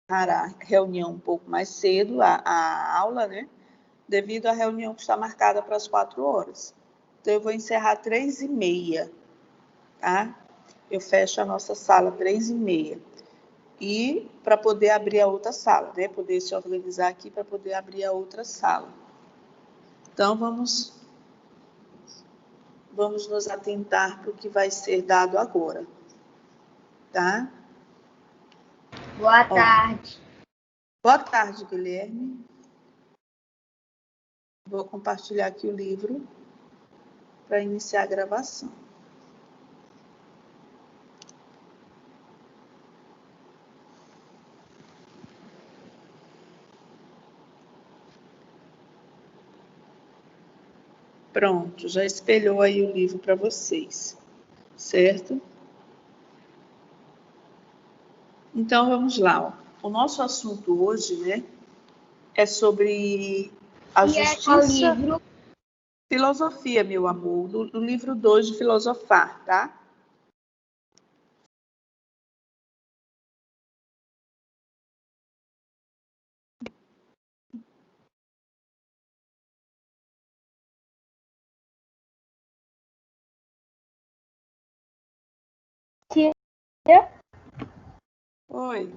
a reunião um pouco mais cedo, a aula, né? Devido à reunião que está marcada para as 4 horas. Então, eu vou encerrar 3h30, tá? Eu fecho a nossa sala 3h30. E para poder abrir a outra sala, né? Poder se organizar aqui para poder abrir a outra sala. Então, vamos nos atentar para o que vai ser dado agora, tá? Boa tarde. Boa tarde, Guilherme. Vou compartilhar aqui o livro para iniciar a gravação. Pronto, já espelhou aí o livro para vocês, certo? Então, vamos lá. Ó. O nosso assunto hoje, né, é sobre a justiça... livro? Filosofia, meu amor, do livro 2 de Filosofar, tá? Oi.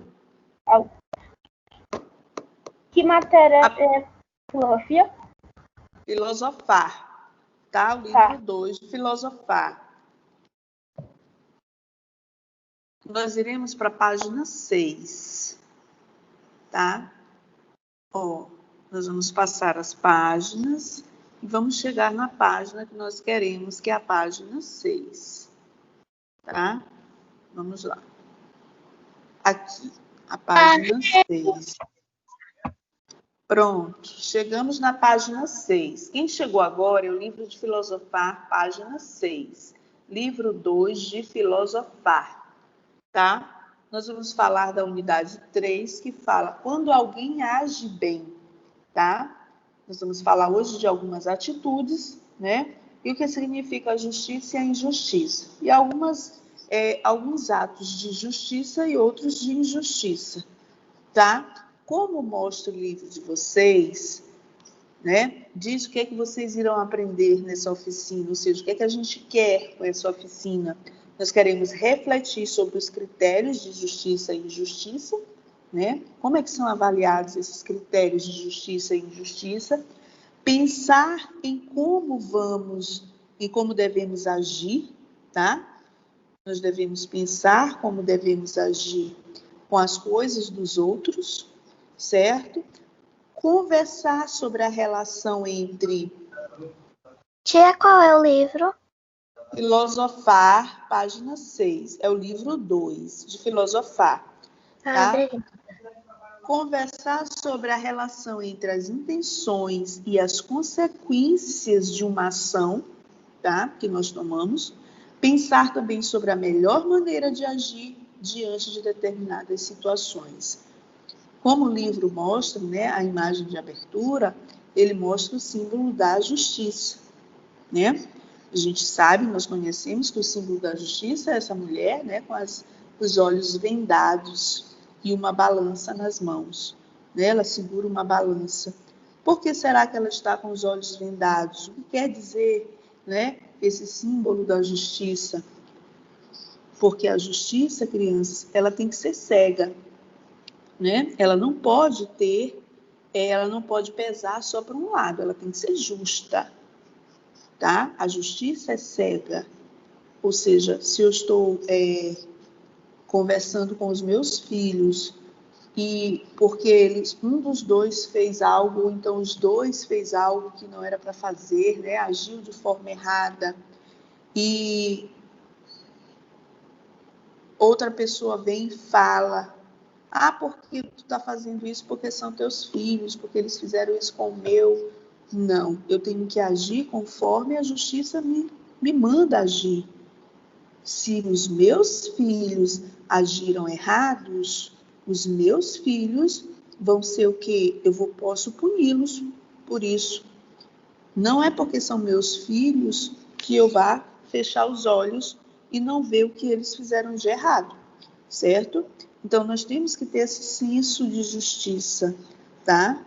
Que matéria é filosofia? Filosofar, tá? O livro 2 de Filosofar. Nós iremos para a página 6, tá? Ó, nós vamos passar as páginas e vamos chegar na página que nós queremos, que é a página 6, tá? Vamos lá. Aqui, a página 6. Pronto, chegamos na página 6. Quem chegou agora é o livro de Filosofar, página 6. Livro 2 de Filosofar, tá? Nós vamos falar da unidade 3, que fala quando alguém age bem, tá? Nós vamos falar hoje de algumas atitudes, né? E o que significa a justiça e a injustiça. E alguns atos de justiça e outros de injustiça, tá? Como mostra o livro de vocês, né? Diz o que é que vocês irão aprender nessa oficina, ou seja, o que é que a gente quer com essa oficina. Nós queremos refletir sobre os critérios de justiça e injustiça, né? Como é que são avaliados esses critérios de justiça e injustiça? Pensar em como devemos agir, tá? Nós devemos pensar como devemos agir com as coisas dos outros, certo? Conversar sobre a relação entre... Tia, qual é o livro? Filosofar, página 6. É o livro 2 de Filosofar. Tá? Conversar sobre a relação entre as intenções e as consequências de uma ação, tá? Que nós tomamos. Pensar também sobre a melhor maneira de agir diante de determinadas situações. Como o livro mostra, né, a imagem de abertura, ele mostra o símbolo da justiça, né? A gente sabe, nós conhecemos que o símbolo da justiça é essa mulher, né, com os olhos vendados e uma balança nas mãos, né? Ela segura uma balança. Por que será que ela está com os olhos vendados? O que quer dizer, né, esse símbolo da justiça? Porque a justiça, crianças, ela tem que ser cega, né? Ela não pode pesar só para um lado, ela tem que ser justa, tá? A justiça é cega, ou seja, se eu estou conversando com os meus filhos e porque um dos dois fez algo, ou então os dois fez algo que não era para fazer, né? Agiu de forma errada e outra pessoa vem e fala: ah, porque tu está fazendo isso? Porque são teus filhos, porque eles fizeram isso com o meu. Não, eu tenho que agir conforme a justiça me manda agir. Se os meus filhos agiram errados, os meus filhos vão ser o quê? Posso puni-los por isso. Não é porque são meus filhos que eu vá fechar os olhos e não ver o que eles fizeram de errado, certo? Então, nós temos que ter esse senso de justiça, tá?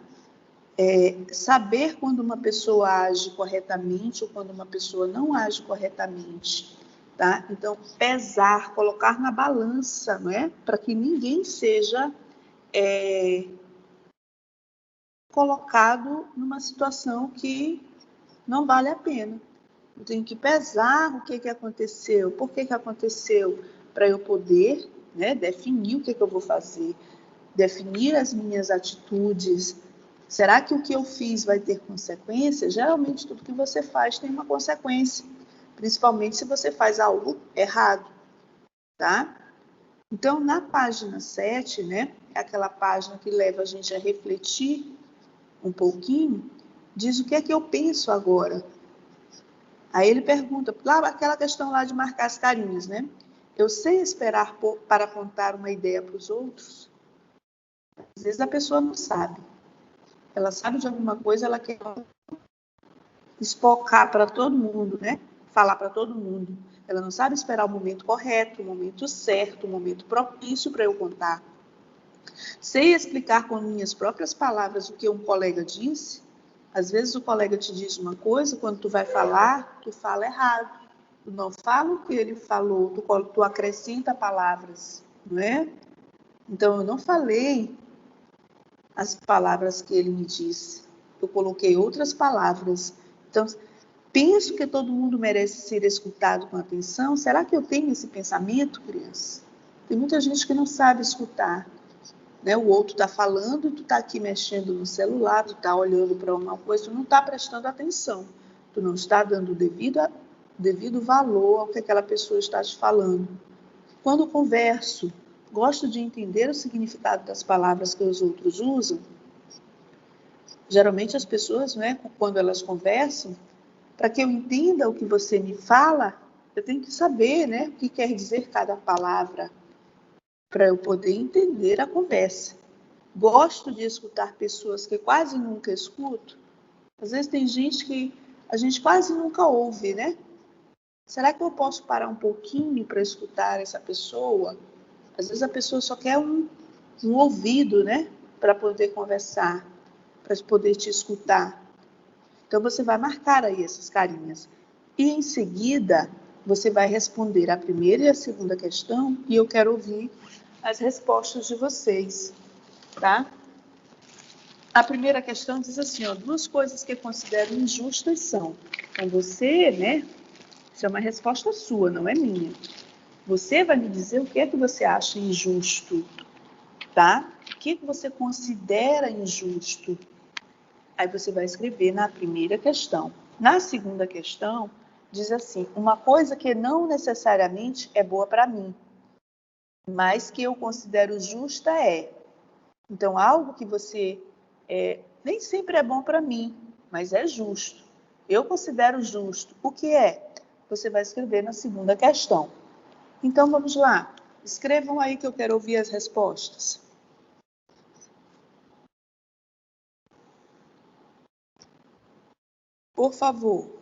Saber quando uma pessoa age corretamente ou quando uma pessoa não age corretamente, tá? Então, pesar, colocar na balança, não é? Para que ninguém seja colocado numa situação que não vale a pena. Eu tenho que pesar o que aconteceu, por que aconteceu, para eu poder, né, definir o que eu vou fazer, definir as minhas atitudes. Será que o que eu fiz vai ter consequência? Geralmente, tudo que você faz tem uma consequência, principalmente se você faz algo errado, tá? Então, na página 7, né, é aquela página que leva a gente a refletir um pouquinho, diz o que é que eu penso agora. Aí ele pergunta, lá aquela questão lá de marcar as carinhas, né? Eu sei esperar para contar uma ideia para os outros? Às vezes a pessoa não sabe. Ela sabe de alguma coisa, ela quer espocar para todo mundo, né? Falar para todo mundo. Ela não sabe esperar o momento correto, o momento certo, o momento propício para eu contar. Sei explicar com minhas próprias palavras o que um colega disse. Às vezes o colega te diz uma coisa, quando tu vai falar, tu fala errado. Tu não fala o que ele falou, tu acrescenta palavras, não é? Então, eu não falei as palavras que ele me disse. Eu coloquei outras palavras. Então, penso que todo mundo merece ser escutado com atenção. Será que eu tenho esse pensamento, criança? Tem muita gente que não sabe escutar. Né? O outro está falando, tu está aqui mexendo no celular, tu está olhando para uma coisa, tu não está prestando atenção. Tu não está dando devido valor ao que aquela pessoa está te falando. Quando converso, gosto de entender o significado das palavras que os outros usam. Geralmente as pessoas, né, quando elas conversam, para que eu entenda o que você me fala, eu tenho que saber, né, o que quer dizer cada palavra, para eu poder entender a conversa. Gosto de escutar pessoas que quase nunca escuto. Às vezes tem gente que a gente quase nunca ouve, né? Será que eu posso parar um pouquinho para escutar essa pessoa? Às vezes a pessoa só quer um ouvido, né? Para poder conversar, para poder te escutar. Então você vai marcar aí essas carinhas. E em seguida, você vai responder a primeira e a segunda questão e eu quero ouvir as respostas de vocês, tá? A primeira questão diz assim, ó, 2 coisas que eu considero injustas são. Então você, né? Isso é uma resposta sua, não é minha. Você vai me dizer o que é que você acha injusto, tá? O que é que você considera injusto? Aí você vai escrever na primeira questão. Na segunda questão, diz assim, uma coisa que não necessariamente é boa para mim, mas que eu considero justa é. Então, algo que você nem sempre é bom para mim, mas é justo. Eu considero justo. O que é? Você vai escrever na segunda questão. Então, vamos lá. Escrevam aí que eu quero ouvir as respostas. Por favor.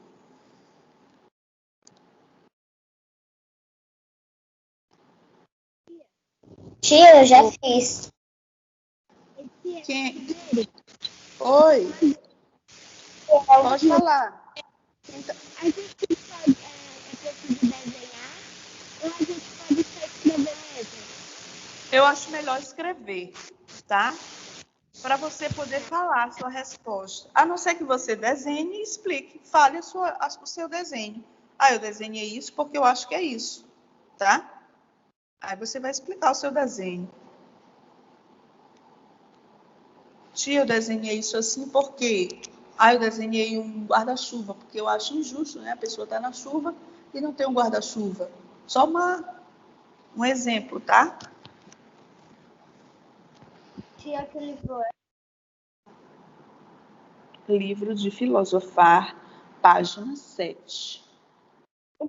Tia, eu já fiz. Quem? Oi. Pode falar. A gente pode, desenhar ou a gente pode só escrever mesmo? Eu acho melhor escrever, tá? Para você poder falar a sua resposta. A não ser que você desenhe e explique. Fale o seu desenho. Ah, eu desenhei isso porque eu acho que é isso, tá? Aí você vai explicar o seu desenho. Tia, eu desenhei isso assim porque... Ah, eu desenhei um guarda-chuva, porque eu acho injusto, né? A pessoa está na chuva e não tem um guarda-chuva. Só um exemplo, tá? Tia, que livro é? Livro de Filosofar, página 7.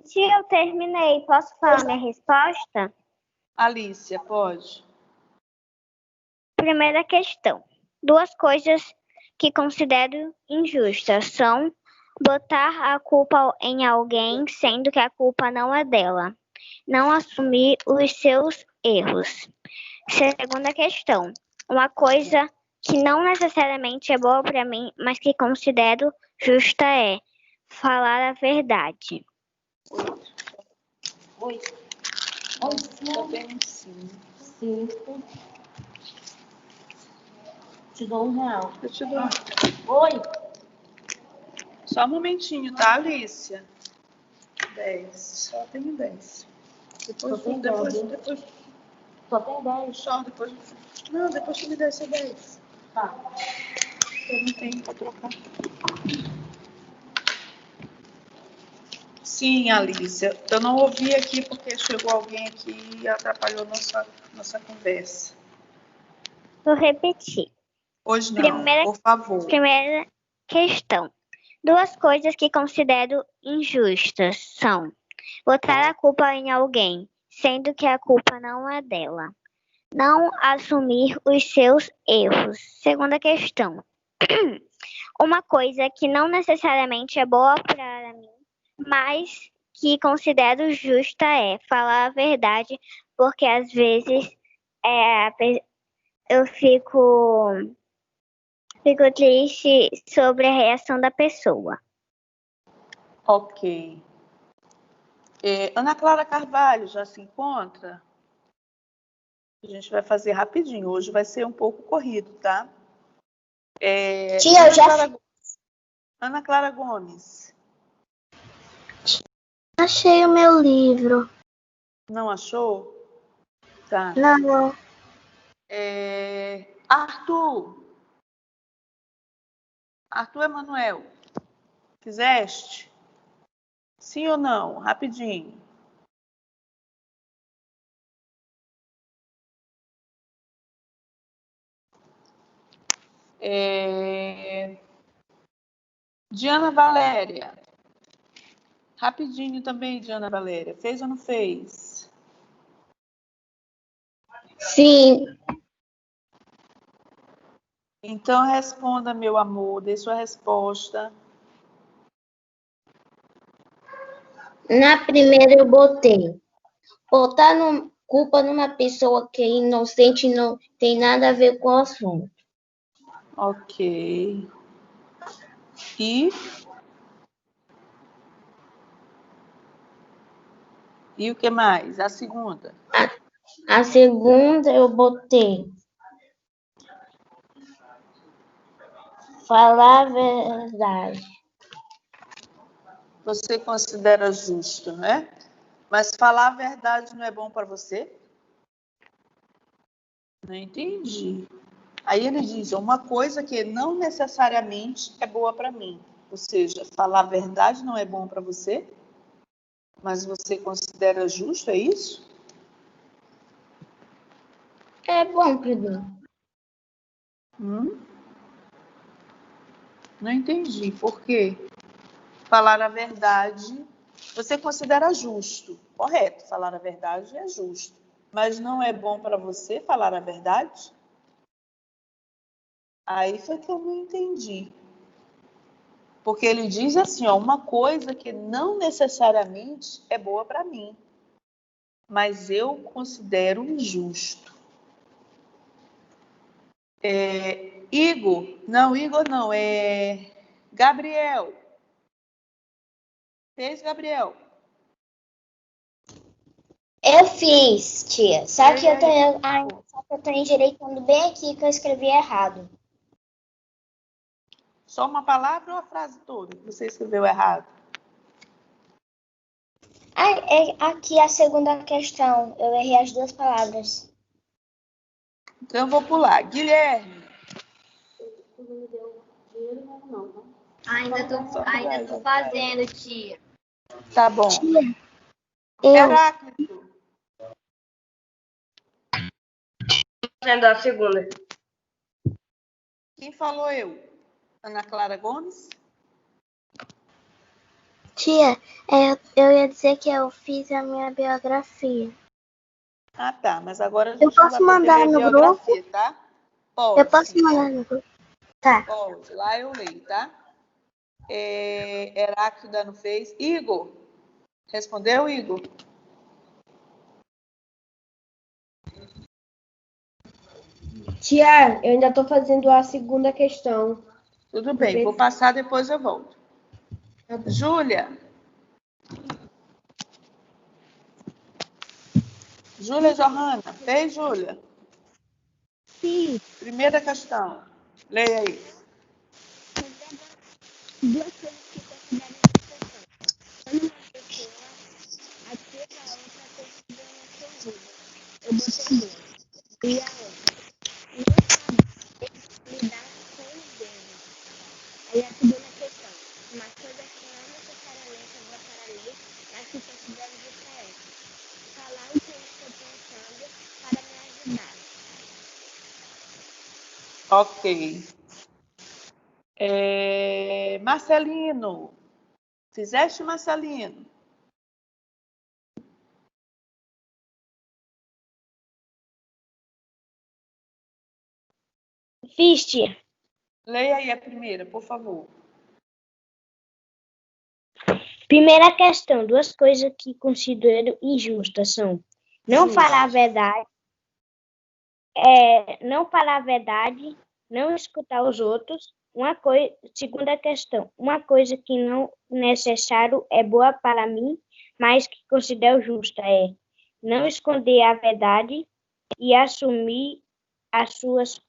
Tia, eu terminei. Posso falar minha resposta? Alicia, pode? Primeira questão. 2 coisas que considero injustas são botar a culpa em alguém, sendo que a culpa não é dela. Não assumir os seus erros. Segunda questão. Uma coisa que não necessariamente é boa para mim, mas que considero justa é falar a verdade. Oi. Só tem 5. Te dou R$1. Eu te dou. Oi. Só um momentinho, tá, Alicia? 10. Só tenho 10. Depois. Só tem 10. Só depois. Não, depois tu me dá esse 10. Tá. Eu não tenho pra trocar. Sim, Alicia. Eu não ouvi aqui porque chegou alguém aqui e atrapalhou nossa conversa. Vou repetir. Hoje não, por favor. Primeira questão. 2 coisas que considero injustas são botar a culpa em alguém, sendo que a culpa não é dela. Não assumir os seus erros. Segunda questão. Uma coisa que não necessariamente é boa para mim, mas que considero justa é falar a verdade, porque às vezes eu fico triste sobre a reação da pessoa. Ok. Ana Clara Carvalho já se encontra? A gente vai fazer rapidinho. Hoje vai ser um pouco corrido, tá? Tia, eu já Ana Clara Gomes. achei o meu livro. Não achou? Tá. Não. Arthur. Arthur Emanuel. Fizeste? Sim ou não? Rapidinho. Diana Valéria. Rapidinho também, Diana Valéria. Fez ou não fez? Sim. Então responda, meu amor. Dê sua resposta. Na primeira eu botei. Botar culpa numa pessoa que é inocente não tem nada a ver com o assunto. Ok. E o que mais? A segunda. A segunda eu botei. Falar a verdade. Você considera justo, não é? Mas falar a verdade não é bom para você? Não entendi. Aí ele diz, uma coisa que não necessariamente é boa para mim. Ou seja, falar a verdade não é bom para você? Mas você considera justo, é isso? É bom, Pedro. Não entendi. Por quê? Falar a verdade, você considera justo. Correto, falar a verdade é justo. Mas não é bom para você falar a verdade? Aí foi que eu não entendi. Porque ele diz assim, ó, uma coisa que não necessariamente é boa para mim, mas eu considero injusto. Igor não, é Gabriel. Fez, Gabriel? Eu fiz, tia. Só que eu aí? tô endireitando bem aqui que eu escrevi errado. Só uma palavra ou a frase toda que você escreveu errado? É aqui a segunda questão. Eu errei as 2 palavras. Então eu vou pular. Guilherme. Ainda tô fazendo, tia. Tá bom. Eu. Heráclito. Fazendo a segunda. Quem falou eu? Ana Clara Gomes? Tia, eu ia dizer que eu fiz a minha biografia. Ah, tá. Mas agora a gente Eu posso vai poder mandar ler no biografia, tá? Pode. Eu posso sim, mandar no grupo? Tá. Pode. Lá eu leio, tá? Heráclito não fez. Igor. Respondeu, Igor? Tia, eu ainda estou fazendo a segunda questão. Tudo bem, vou passar, depois eu volto. Tá bom. Júlia. Júlia Johanna. Fez, Júlia? Sim. Primeira questão. Leia aí. Duas coisas que consideram quando uma pessoa ativa a outra considera sua vida. Eu botei duas. E a outra, não saber lidar com os dedos. Aí a segunda questão, uma coisa que não necessariamente eu vou para ler, mas que considero diferente. Falar o que eu estou pensando para me ajudar. Ok. Marcelino. Fizeste, Marcelino? Fiz, tia. Leia aí a primeira, por favor. Primeira questão, duas coisas que considero injustas são não Justo. falar a verdade, não escutar os outros. Segunda questão, uma coisa que não necessário é boa para mim, mas que considero justa é não esconder a verdade e assumir as suas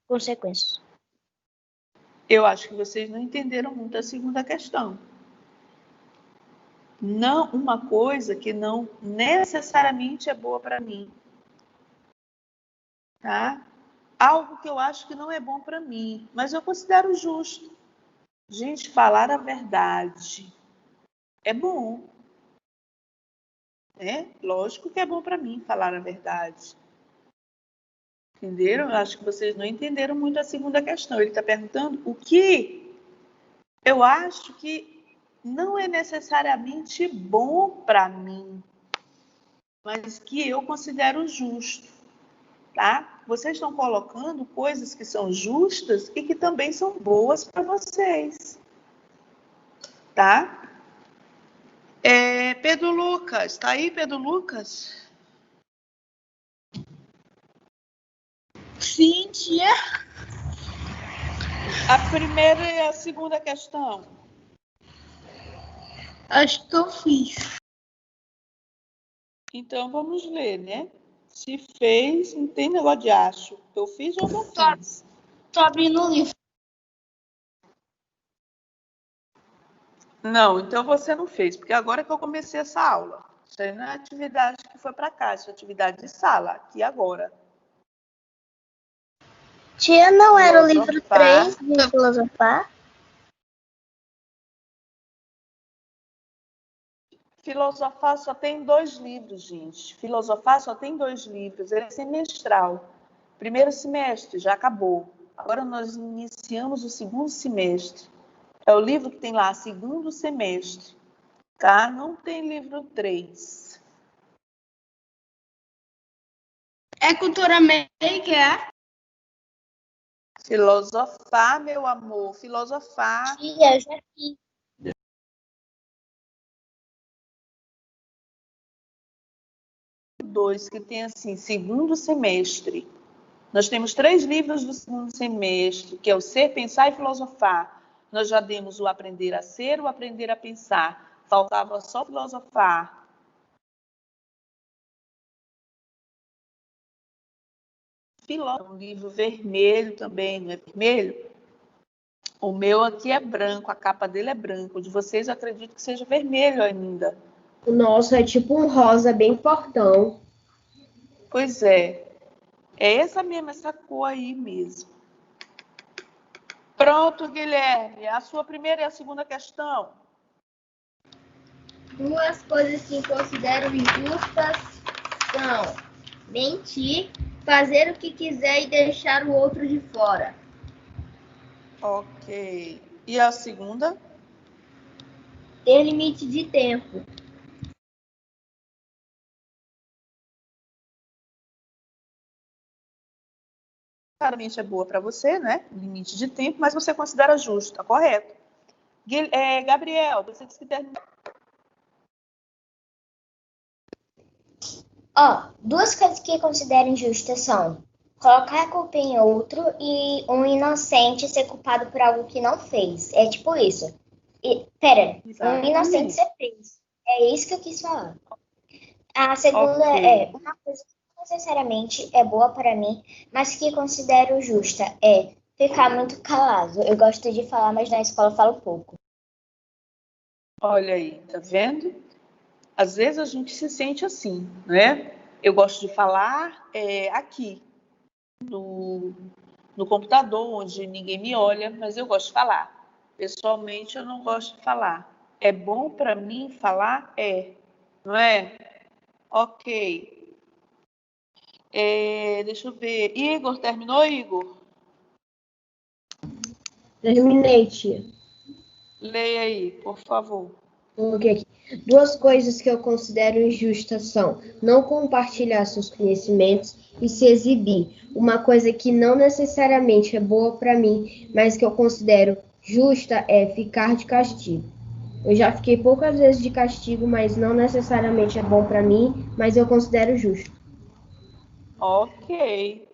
consequências. Eu acho que vocês não entenderam muito a segunda questão. Não, uma coisa que não necessariamente é boa para mim. Tá? Algo que eu acho que não é bom para mim, mas eu considero justo. Gente, falar a verdade é bom. Né? Lógico que é bom para mim falar a verdade. Entenderam? Eu acho que vocês não entenderam muito a segunda questão. Ele está perguntando o que eu acho que não é necessariamente bom para mim, mas que eu considero justo. Tá? Vocês estão colocando coisas que são justas e que também são boas para vocês. Tá? Pedro Lucas, tá aí, Pedro Lucas? Sim, tia. A primeira e a segunda questão. Acho que eu fiz. Então, vamos ler, né? Se fez, não tem negócio de acho. Eu fiz ou não fiz? Tô abrindo o livro. Não, então você não fez, porque agora que eu comecei essa aula. Isso aí não é atividade que foi para cá, isso é atividade de sala, aqui agora. Tia, não era o livro Filosofar. 3 de filosofar? Filosofar só tem 2 livros, gente. Filosofar só tem 2 livros, ele é semestral. Primeiro semestre, já acabou. Agora nós iniciamos o segundo semestre. É o livro que tem lá, segundo semestre. Tá? Não tem livro 3. É cultura meiga? Filosofar, meu amor, filosofar. Tia, eu já fiz. 2, que tem assim, segundo semestre. Nós temos 3 livros do segundo semestre, que é o Ser, Pensar e Filosofar. Nós já demos o Aprender a Ser, o Aprender a Pensar. Faltava só filosofar. Um livro vermelho também, não é vermelho? O meu aqui é branco, a capa dele é branca. O de vocês eu acredito que seja vermelho ainda. O nosso é tipo um rosa bem fortão. Pois é. É essa mesmo, essa cor aí mesmo. Pronto, Guilherme. A sua primeira e a segunda questão. Duas coisas que considero injustas são mentir, fazer o que quiser e deixar o outro de fora. Ok. E a segunda? Ter limite de tempo. Claramente é boa para você, né? Limite de tempo, mas você considera justo, tá correto. Gabriel, você disse que terminou. Duas coisas que considero injustas são colocar a culpa em outro e um inocente ser culpado por algo que não fez. É tipo isso. Um inocente ser preso. É isso que eu quis falar. A segunda é uma coisa que não necessariamente é boa para mim, mas que considero justa. É ficar muito calado. Eu gosto de falar, mas na escola eu falo pouco. Olha aí, tá vendo? Às vezes a gente se sente assim, né? Eu gosto de falar aqui, no computador, onde ninguém me olha, mas eu gosto de falar. Pessoalmente, eu não gosto de falar. É bom para mim falar? Não é? Ok. Deixa eu ver. Igor, terminou, Igor? Terminei, tia. Leia aí, por favor. Ok. Duas coisas que eu considero injustas são não compartilhar seus conhecimentos e se exibir. Uma coisa que não necessariamente é boa para mim, mas que eu considero justa é ficar de castigo. Eu já fiquei poucas vezes de castigo, mas não necessariamente é bom para mim, mas eu considero justo. Ok.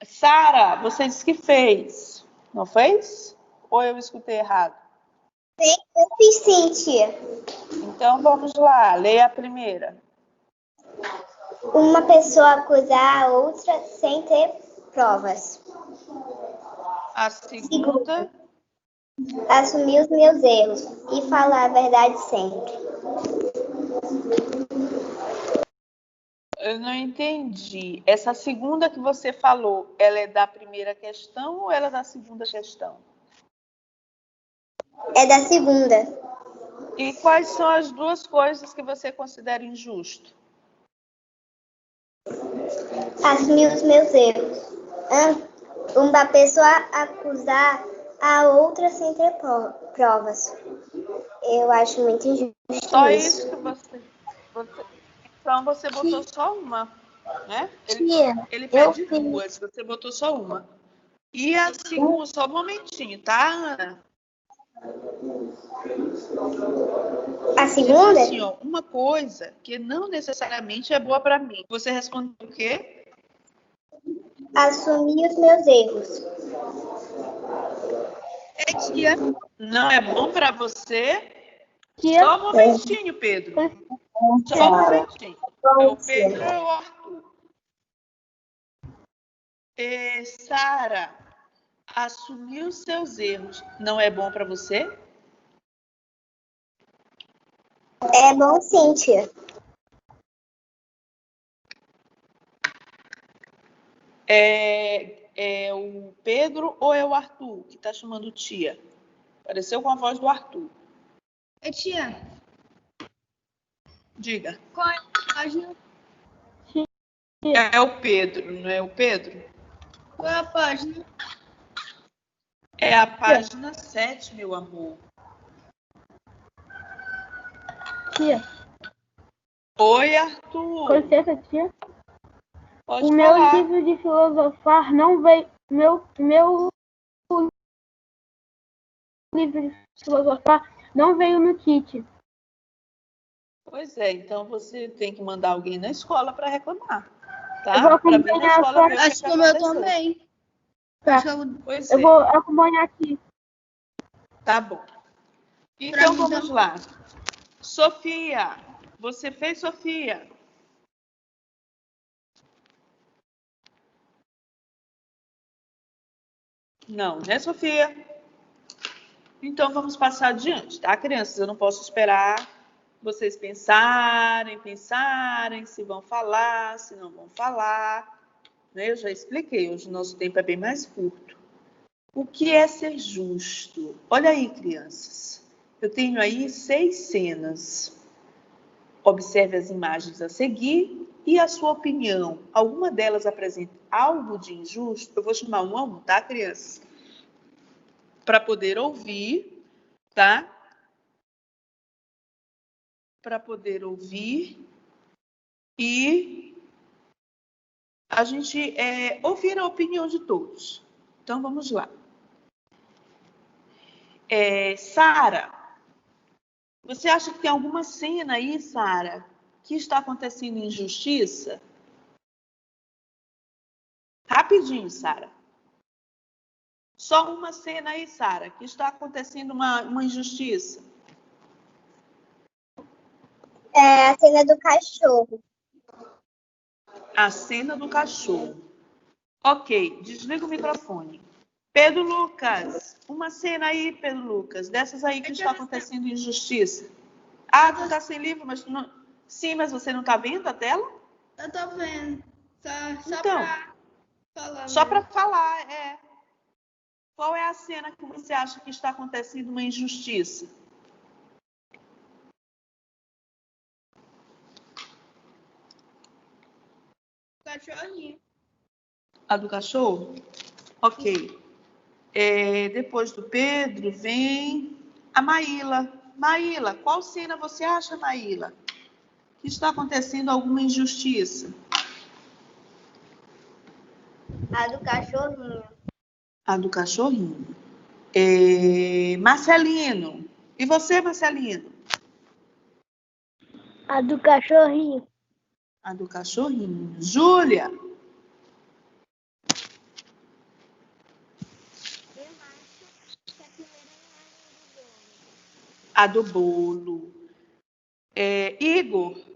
Sara, você disse que fez, não fez? Ou eu escutei errado? Eu fiz sim, tia. Então vamos lá, leia a primeira. Uma pessoa acusar a outra sem ter provas. A segunda. Assumir os meus erros e falar a verdade sempre. Eu não entendi. Essa segunda que você falou, ela é da primeira questão ou ela é da segunda questão? É da segunda. E quais são as duas coisas que você considera injusto? Assumir os meus erros. Uma pessoa acusar a outra sem ter provas. Eu acho muito injusto Só isso. isso que você... Então você botou só uma, né? Ele pede duas, você botou só uma. E a segunda, só um momentinho, tá, Ana? A segunda? Assim, ó, uma coisa que não necessariamente é boa para mim. Você respondeu o quê? Assumir os meus erros. Tia, não é bom para você? Só um momentinho, Pedro. Só um momentinho. É o Pedro ou o Arthur? Sara, assumir os seus erros não é bom para você? É bom sim, tia. É o Pedro ou é o Arthur que está chamando tia? Pareceu com a voz do Arthur. Tia, Diga. qual é a página? É o Pedro, não é o Pedro? Qual é a página? É a página 7, meu amor. Tia. Oi, Arthur. Com licença, tia. Pode o meu falar. livro de filosofar não veio. Meu livro de filosofar não veio no kit. Pois é, então você tem que mandar alguém na escola para reclamar, tá? Eu vou Para vir na acompanhar escola ver o que Acho que o meu também. Tá. Pois Eu vou acompanhar aqui. Tá bom. Então vamos lá. Sofia, você fez, Sofia? Não, né, Sofia? Então vamos passar adiante, tá, crianças? Eu não posso esperar vocês pensarem se vão falar, se não vão falar. Né? Eu já expliquei, hoje o nosso tempo é bem mais curto. O que é ser justo? Olha aí, crianças. Eu tenho aí 6 cenas. Observe as imagens a seguir e a sua opinião. Alguma delas apresenta algo de injusto? Eu vou chamar um a um, tá, crianças? Para poder ouvir, tá? Para poder ouvir e a gente ouvir a opinião de todos. Então, vamos lá. Sara, você acha que tem alguma cena aí, Sara, que está acontecendo injustiça? Rapidinho, Sara. Só uma cena aí, Sara, que está acontecendo uma injustiça. É a cena do cachorro. A cena do cachorro. Ok, desliga o microfone. Pedro Lucas, uma cena aí, Pedro Lucas, dessas aí que está acontecendo injustiça. Ah, tu está sem livro, mas tu não... Sim, mas você não está vendo a tela? Eu tô vendo. Só Então, pra falar. só para mesmo. falar, Qual é a cena que você acha que está acontecendo uma injustiça? Cachorrinho. A do cachorro? Ok. Depois do Pedro vem a Maíla. Maíla, qual cena você acha, Maíla, que está acontecendo alguma injustiça? A do cachorrinho. A do cachorrinho. Marcelino. E você, Marcelino? A do cachorrinho. A do cachorrinho. Júlia. A do bolo. Igor.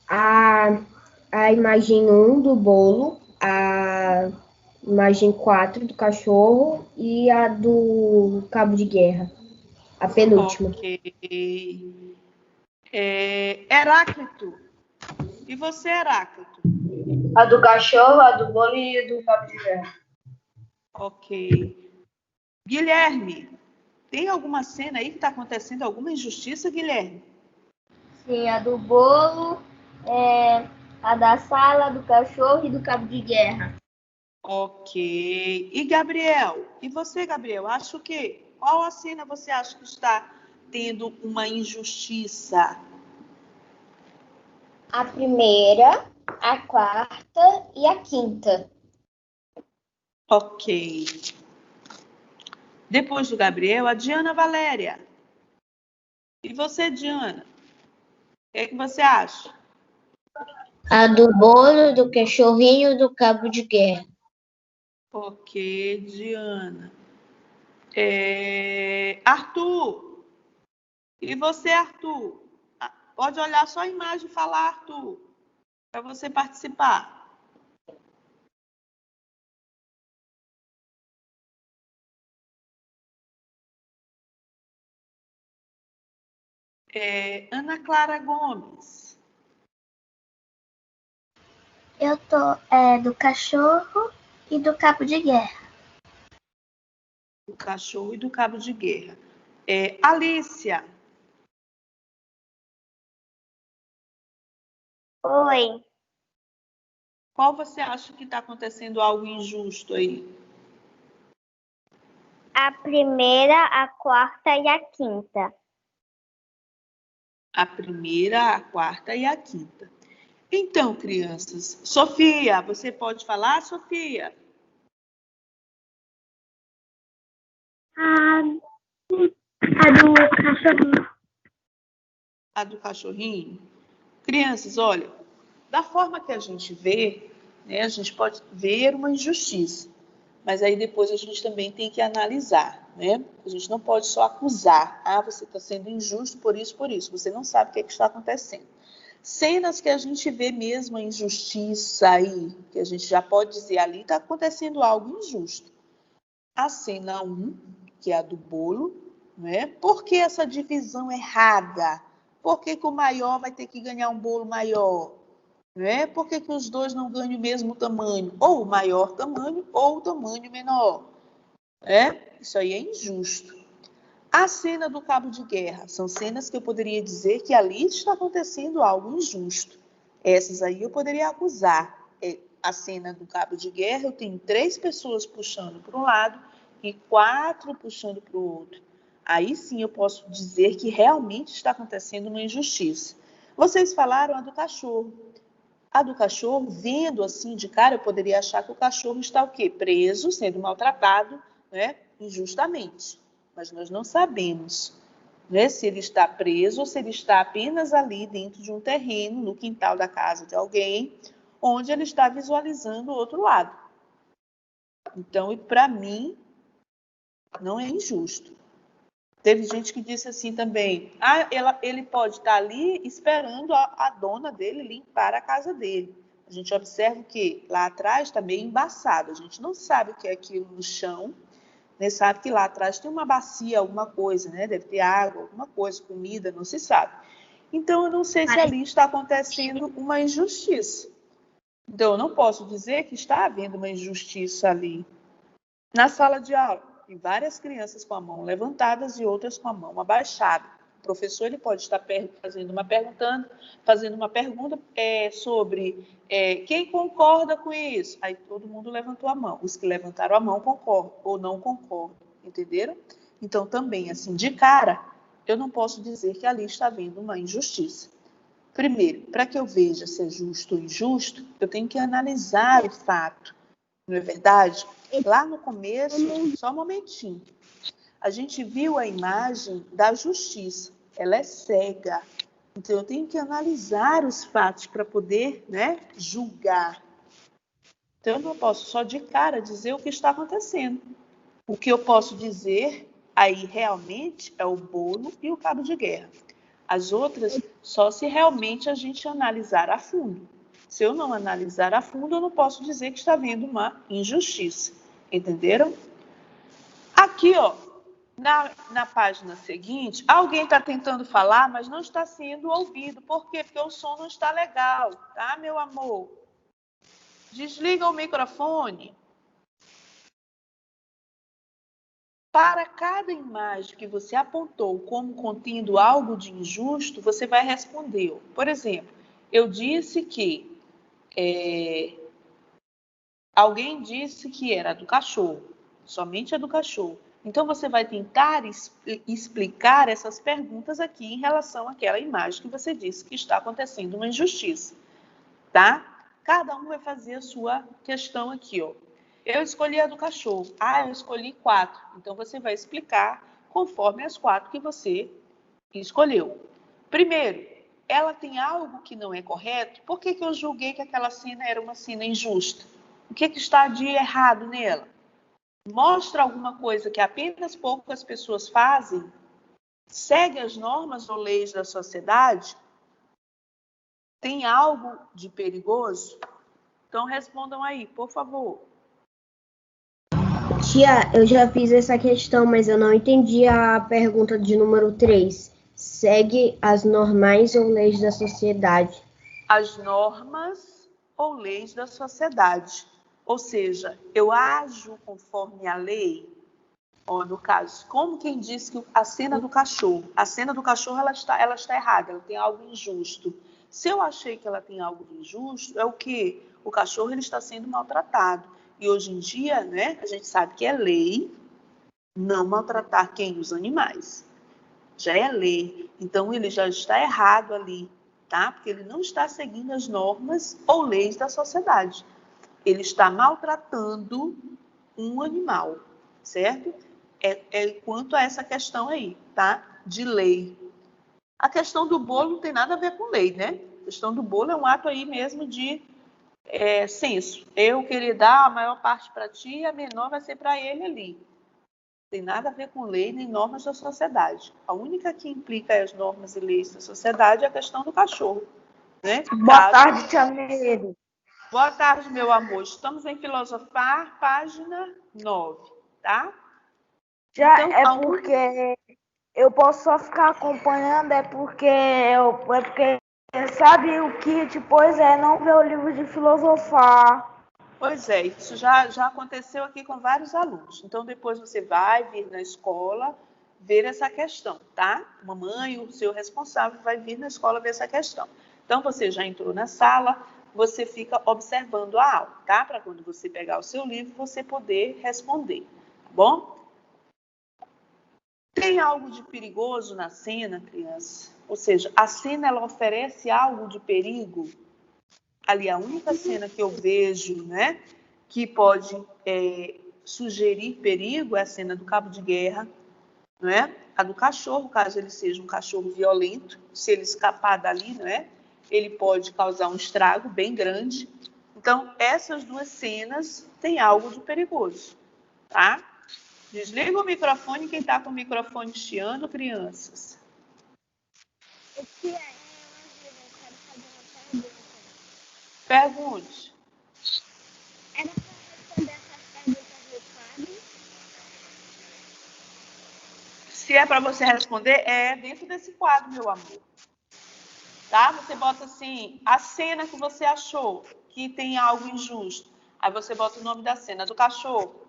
A imagem 1 do bolo, a imagem 4 do cachorro e a do cabo de guerra, a penúltima. Ok. Heráclito. E você, Heráclito? A do cachorro, a do bolo e a do cabo de guerra. Ok. Guilherme, tem alguma cena aí que está acontecendo alguma injustiça, Guilherme? Sim, a do bolo, a da sala, do cachorro e do cabo de guerra. Ok. E Gabriel? E você, Gabriel? Acho que qual a cena você acha que está tendo uma injustiça? A primeira, a quarta e a quinta. Ok. Depois do Gabriel, a Diana Valéria. E você, Diana? O que é que você acha? A do bolo, do cachorrinho e do cabo de guerra. Ok, Diana. Arthur. E você, Arthur? Pode olhar só a imagem e falar, Arthur, para você participar. Ana Clara Gomes. Eu tô do cachorro e do cabo de guerra. Do cachorro e do cabo de guerra. Alicia. Oi. Qual você acha que está acontecendo algo injusto aí? A primeira, a quarta e a quinta. A primeira, a quarta e a quinta. Então, crianças, Sofia, você pode falar, Sofia? A do cachorrinho. A do cachorrinho? Crianças, olha, da forma que a gente vê, né, a gente pode ver uma injustiça, mas aí depois a gente também tem que analisar, né? A gente não pode só acusar. Ah, você está sendo injusto por isso, por isso. Você não sabe o que está acontecendo. Cenas que a gente vê mesmo a injustiça aí, que a gente já pode dizer ali, está acontecendo algo injusto. A cena 1, que é a do bolo, né? Por que essa divisão errada? Por que o maior vai ter que ganhar um bolo maior? Né? Por que os dois não ganham o mesmo tamanho? Ou o maior tamanho ou o tamanho menor. Isso aí é injusto. A cena do cabo de guerra são cenas que eu poderia dizer que ali está acontecendo algo injusto. Essas aí eu poderia acusar. A cena do cabo de guerra, eu tenho 3 pessoas puxando para um lado e 4 puxando para o outro. Aí sim eu posso dizer que realmente está acontecendo uma injustiça. Vocês falaram a do cachorro. A do cachorro, vendo assim de cara, eu poderia achar que o cachorro está o quê? Preso, sendo maltratado, né? Injustamente. Mas nós não sabemos. né? Se ele está preso ou se ele está apenas ali dentro de um terreno, no quintal da casa de alguém, onde ele está visualizando o outro lado. Então, para mim, não é injusto. Teve gente que disse assim também, ele pode estar ali esperando a dona dele limpar a casa dele. A gente observa que lá atrás está meio embaçado, a gente não sabe o que é aquilo no chão, né? Sabe que lá atrás tem uma bacia, alguma coisa, né? Deve ter água, alguma coisa, comida, não se sabe. Então, eu não sei se ali está acontecendo uma injustiça. Então, eu não posso dizer que está havendo uma injustiça ali. Na sala de aula, tem várias crianças com a mão levantadas e outras com a mão abaixada. O professor ele pode estar fazendo uma pergunta sobre quem concorda com isso. Aí todo mundo levantou a mão. Os que levantaram a mão concordam ou não concordam, entenderam? Então, também, assim, de cara, eu não posso dizer que ali está havendo uma injustiça. Primeiro, para que eu veja se é justo ou injusto, eu tenho que analisar o fato. Não é verdade? Lá no começo, só um momentinho, a gente viu a imagem da justiça. Ela é cega. Então, eu tenho que analisar os fatos para poder, né, julgar. Então, eu não posso só de cara dizer o que está acontecendo. O que eu posso dizer aí realmente é o bolo e o cabo de guerra. As outras, só se realmente a gente analisar a fundo. Se eu não analisar a fundo, eu não posso dizer que está havendo uma injustiça. Entenderam? Aqui, ó, na página seguinte, alguém está tentando falar, mas não está sendo ouvido. Por quê? Porque o som não está legal, tá, meu amor? Desliga o microfone. Para cada imagem que você apontou como contendo algo de injusto, você vai responder. Por exemplo, eu disse que alguém disse que era do cachorro, somente a do cachorro. Então, você vai tentar explicar essas perguntas aqui em relação àquela imagem que você disse que está acontecendo uma injustiça, tá? Cada um vai fazer a sua questão aqui, ó. Eu escolhi a do cachorro. Eu escolhi 4. Então, você vai explicar conforme as 4 que você escolheu. Primeiro, ela tem algo que não é correto? Por que eu julguei que aquela cena era uma cena injusta? O que está de errado nela? Mostra alguma coisa que apenas poucas pessoas fazem? Segue as normas ou leis da sociedade? Tem algo de perigoso? Então, respondam aí, por favor. Tia, eu já fiz essa questão, mas eu não entendi a pergunta de número 3. Segue as normais ou leis da sociedade? As normas ou leis da sociedade. Ou seja, eu ajo conforme a lei. No caso, como quem disse que a cena do cachorro, ela está errada, ela tem algo injusto. Se eu achei que ela tem algo de injusto, é o quê? O cachorro ele está sendo maltratado. E hoje em dia, né, a gente sabe que é lei não maltratar quem? Os animais. Já é lei. Então, ele já está errado ali, tá? Porque ele não está seguindo as normas ou leis da sociedade. Ele está maltratando um animal, certo? Quanto a essa questão aí, tá? De lei. A questão do bolo não tem nada a ver com lei, né? A questão do bolo é um ato aí mesmo de senso. Eu queria dar a maior parte para ti e a menor vai ser para ele ali. Não tem nada a ver com lei nem normas da sociedade. A única que implica as normas e leis da sociedade é a questão do cachorro, né? Boa tarde, tia Nery. Boa tarde, meu amor. Estamos em Filosofar, página 9, tá? Já então, porque eu posso só ficar acompanhando, porque sabe o que depois não ver o livro de filosofar. Pois é, isso já aconteceu aqui com vários alunos. Então, depois você vai vir na escola ver essa questão, tá? Mamãe, o seu responsável, vai vir na escola ver essa questão. Então, você já entrou na sala, você fica observando a aula, tá? Para quando você pegar o seu livro, você poder responder, tá bom? Tem algo de perigoso na cena, criança? Ou seja, a cena, ela oferece algo de perigo? Ali, a única cena que eu vejo, né, que pode sugerir perigo é a cena do cabo de guerra. não é? A do cachorro, caso ele seja um cachorro violento, se ele escapar dali, não é? Ele pode causar um estrago bem grande. Então, essas duas cenas têm algo de perigoso, tá? Desliga o microfone, quem está com o microfone chiando, crianças. Pergunte. Era para responder essas perguntas no quadro? Se é para você responder, é dentro desse quadro, meu amor. Tá? Você bota assim, a cena que você achou que tem algo injusto. Aí você bota o nome da cena, a do cachorro,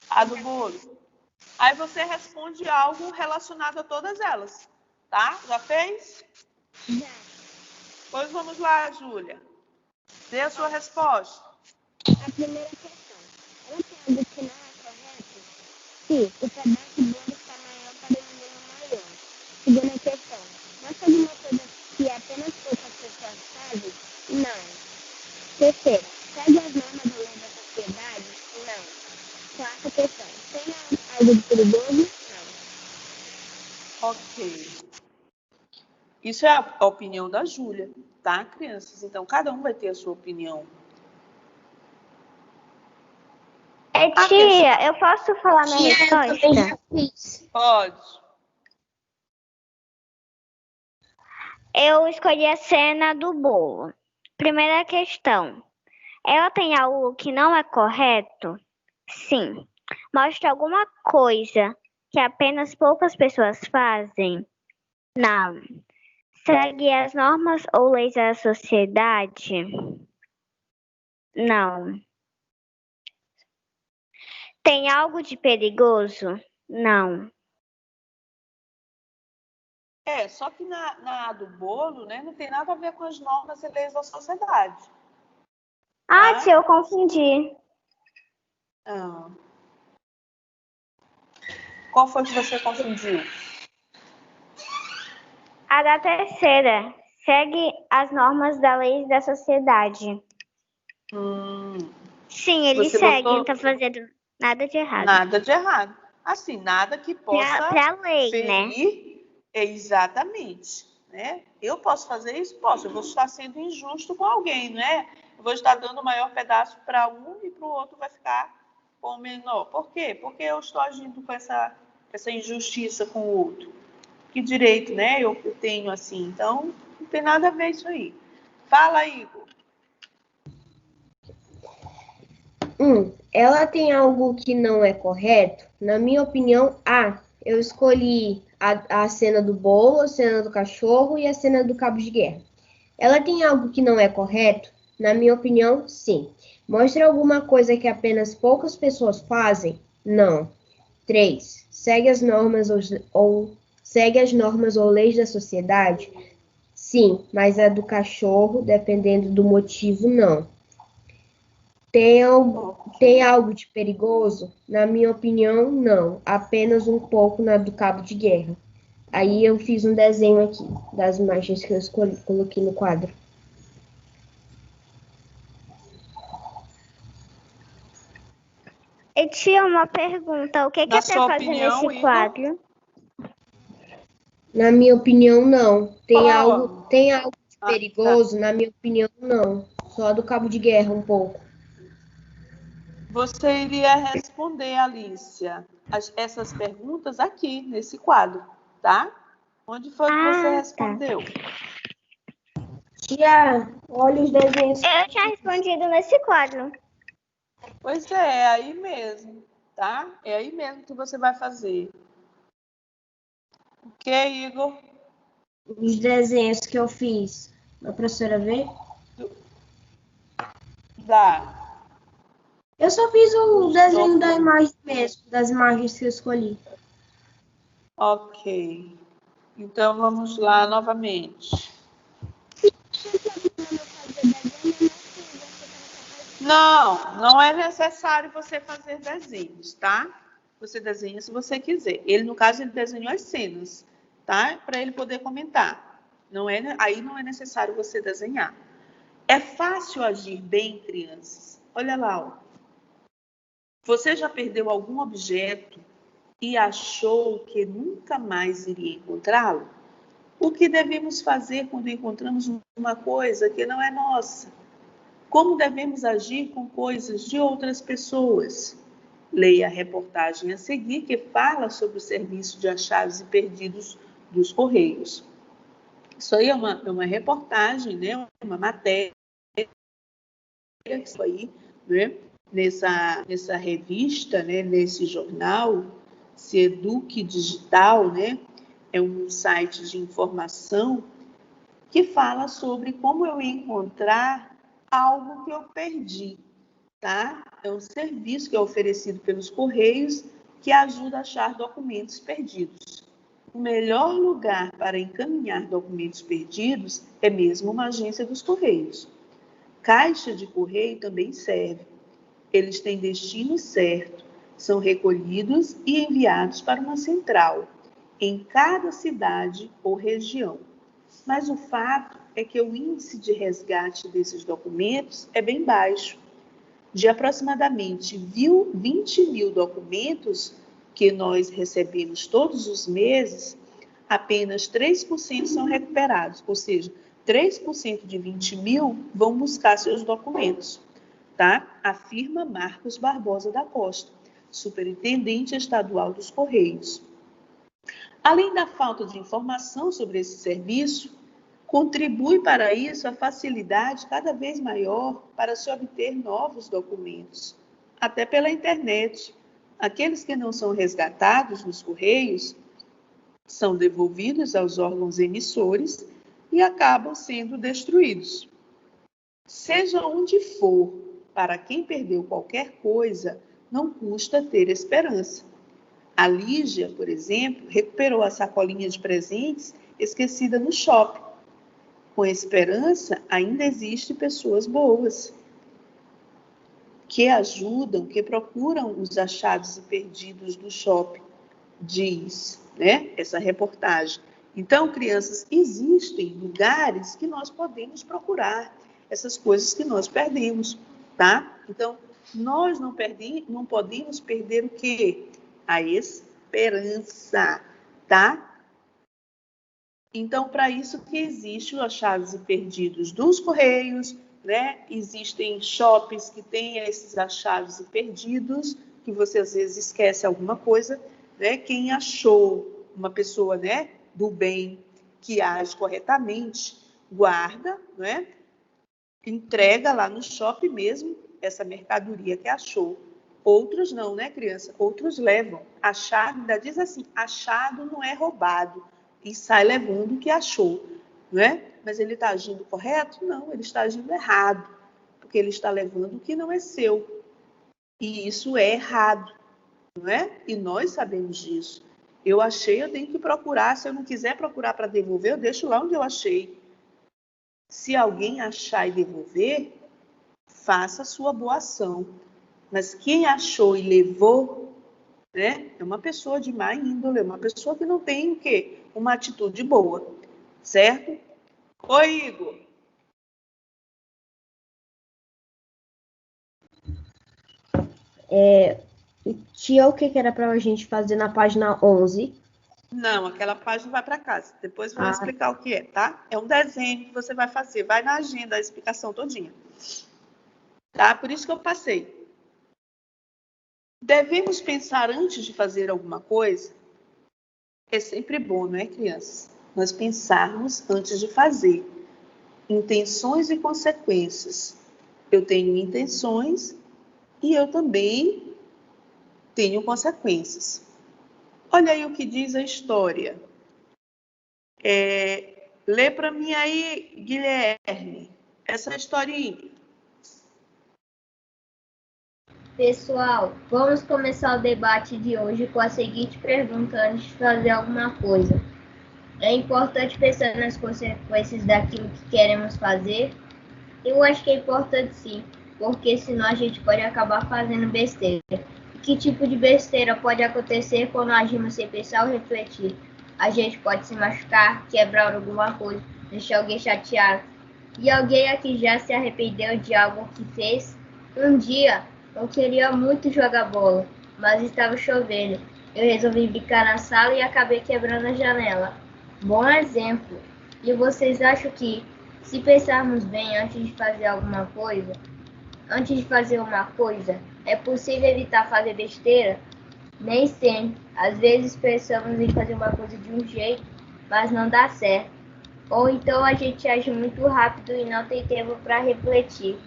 a do bolo. Aí você responde algo relacionado a todas elas. Tá? Já fez? Já. Pois vamos lá, Júlia. Dê a sua resposta. A primeira questão. Ela tem algo que não é correto? Sim, o pedaço de bolo está maior para o número maior. Segunda questão. Não foi uma coisa que apenas poucas pessoas fazem? Não. Terceira. Segue as normas da lei da sociedade? Não. Quarta questão. Tem algo de perigoso? Não. Ok. Isso é a opinião da Júlia, tá, crianças? Então, cada um vai ter a sua opinião. Tia, eu posso falar minha resposta? Pode. Eu escolhi a cena do bolo. Primeira questão. Ela tem algo que não é correto? Sim. Mostra alguma coisa que apenas poucas pessoas fazem? Não. Segue as normas ou leis da sociedade? Não. Tem algo de perigoso? Não. Só que na do bolo, né, não tem nada a ver com as normas e leis da sociedade. Ah, tia, eu confundi. Ah. Qual foi que você confundiu? A da terceira. Segue as normas da lei da sociedade. Sim, ele Você segue, botou... não tá fazendo nada de errado. Nada de errado. Assim, nada que possa pra lei, ferir. Né? Exatamente. Né? Eu posso fazer isso? Posso. Eu vou estar sendo injusto com alguém, né? Eu vou estar dando o maior pedaço para um e para o outro vai ficar com o menor. Por quê? Porque eu estou agindo com essa injustiça com o outro. Que direito, né? Eu tenho assim. Então, não tem nada a ver isso aí. Fala, Igor. Ela tem algo que não é correto? Na minha opinião, eu escolhi a cena do bolo, a cena do cachorro e a cena do cabo de guerra. Ela tem algo que não é correto? Na minha opinião, sim. Mostra alguma coisa que apenas poucas pessoas fazem? Não. 3. Segue as normas ou leis da sociedade? Sim, mas a do cachorro, dependendo do motivo, não. Tem algo de perigoso? Na minha opinião, não. Apenas um pouco na do cabo de guerra. Aí eu fiz um desenho aqui das imagens que eu coloquei no quadro. Eu tinha uma pergunta. O que é para fazer nesse quadro? Na minha opinião, não. Tem algo de perigoso? Na minha opinião, não. Só do cabo de guerra um pouco. Você iria responder, Alicia, essas perguntas aqui, nesse quadro, tá? Onde foi que você respondeu? Tia, olha os desenhos. Eu tinha respondido nesse quadro. Pois é aí mesmo, tá? É aí mesmo que você vai fazer. Ok, Igor? Os desenhos que eu fiz. A professora vê? Dá. Eu só fiz o desenho da imagem mesmo, das imagens que eu escolhi. Ok. Então, vamos lá novamente. Não é necessário você fazer desenhos, tá? Você desenha se você quiser. Ele, no caso, ele desenhou as cenas, tá? Para ele poder comentar. Aí não é necessário você desenhar. É fácil agir bem, crianças. Olha lá, ó. Você já perdeu algum objeto e achou que nunca mais iria encontrá-lo? O que devemos fazer quando encontramos uma coisa que não é nossa? Como devemos agir com coisas de outras pessoas? Leia a reportagem a seguir, que fala sobre o serviço de achados e perdidos dos Correios. Isso aí é uma reportagem, né? Uma matéria isso aí, né? Nessa revista, né? Nesse jornal, Se Eduque Digital, né? É um site de informação que fala sobre como eu encontrar algo que eu perdi, tá? É um serviço que é oferecido pelos Correios que ajuda a achar documentos perdidos. O melhor lugar para encaminhar documentos perdidos é mesmo uma agência dos Correios. Caixa de correio também serve. Eles têm destino certo, são recolhidos e enviados para uma central, em cada cidade ou região. Mas o fato é que o índice de resgate desses documentos é bem baixo. De aproximadamente 20 mil documentos que nós recebemos todos os meses, apenas 3% são recuperados, ou seja, 3% de 20 mil vão buscar seus documentos, tá? Afirma Marcos Barbosa da Costa, superintendente estadual dos Correios. Além da falta de informação sobre esse serviço, contribui para isso a facilidade cada vez maior para se obter novos documentos, até pela internet. Aqueles que não são resgatados nos Correios são devolvidos aos órgãos emissores e acabam sendo destruídos. Seja onde for, para quem perdeu qualquer coisa, não custa ter esperança. A Lígia, por exemplo, recuperou a sacolinha de presentes esquecida no shopping. Com esperança, ainda existem pessoas boas que ajudam, que procuram os achados e perdidos do shopping, diz, né, essa reportagem. Então, crianças, existem lugares que nós podemos procurar essas coisas que nós perdemos, tá? Então, nós não podemos perder o quê? A esperança, tá? Então, para isso que existe os achados e perdidos dos Correios, né? Existem shoppings que têm esses achados e perdidos, que você às vezes esquece alguma coisa, né? Quem achou uma pessoa, né, do bem, que age corretamente, guarda, né? Entrega lá no shopping mesmo essa mercadoria que achou. Outros não, né, criança? Outros levam. Achado, ainda diz assim, achado não é roubado. E sai levando o que achou, né? Mas ele está agindo correto? Não, ele está agindo errado, porque ele está levando o que não é seu. E isso é errado, não é? E nós sabemos disso. Eu achei, eu tenho que procurar. Se eu não quiser procurar para devolver, eu deixo lá onde eu achei. Se alguém achar e devolver, faça a sua boa ação. Mas quem achou e levou, né, é uma pessoa de má índole, uma pessoa que não tem o quê? Uma atitude boa, certo? Oi, Igor. Tinha o que era para a gente fazer na página 11? Não, aquela página vai para casa. Depois eu vou explicar o que é, tá? É um desenho que você vai fazer. Vai na agenda a explicação todinha. Tá? Por isso que eu passei. Devemos pensar antes de fazer alguma coisa? É sempre bom, não é, crianças? Nós pensarmos antes de fazer. Intenções e consequências. Eu tenho intenções e eu também tenho consequências. Olha aí o que diz a história. Lê para mim aí, Guilherme, essa historinha. Pessoal, vamos começar o debate de hoje com a seguinte pergunta antes de fazer alguma coisa. É importante pensar nas consequências daquilo que queremos fazer? Eu acho que é importante sim, porque senão a gente pode acabar fazendo besteira. E que tipo de besteira pode acontecer quando agimos sem pensar ou refletir? A gente pode se machucar, quebrar alguma coisa, deixar alguém chateado. E alguém aqui já se arrependeu de algo que fez? Um dia, eu queria muito jogar bola, mas estava chovendo Eu resolvi brincar na sala e acabei quebrando a janela. Bom exemplo. E vocês acham que, se pensarmos bem antes de fazer uma coisa, é possível evitar fazer besteira? Nem sempre. Às vezes pensamos em fazer uma coisa de um jeito, mas não dá certo. Ou então a gente age muito rápido e não tem tempo para refletir.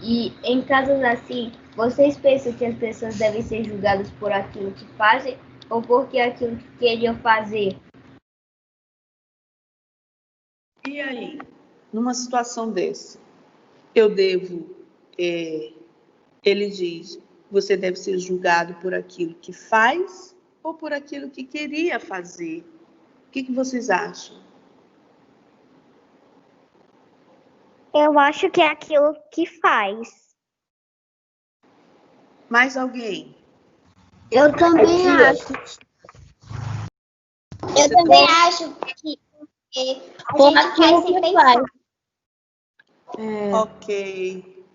E em casos assim, vocês pensam que as pessoas devem ser julgadas por aquilo que fazem ou porque aquilo que queriam fazer? E aí, numa situação dessa, eu devo, ele diz, você deve ser julgado por aquilo que faz ou por aquilo que queria fazer? O que vocês acham? Eu acho que é aquilo que faz. Mais alguém? Eu também acho. Eu também acho que a gente faz sem pensar. Ok.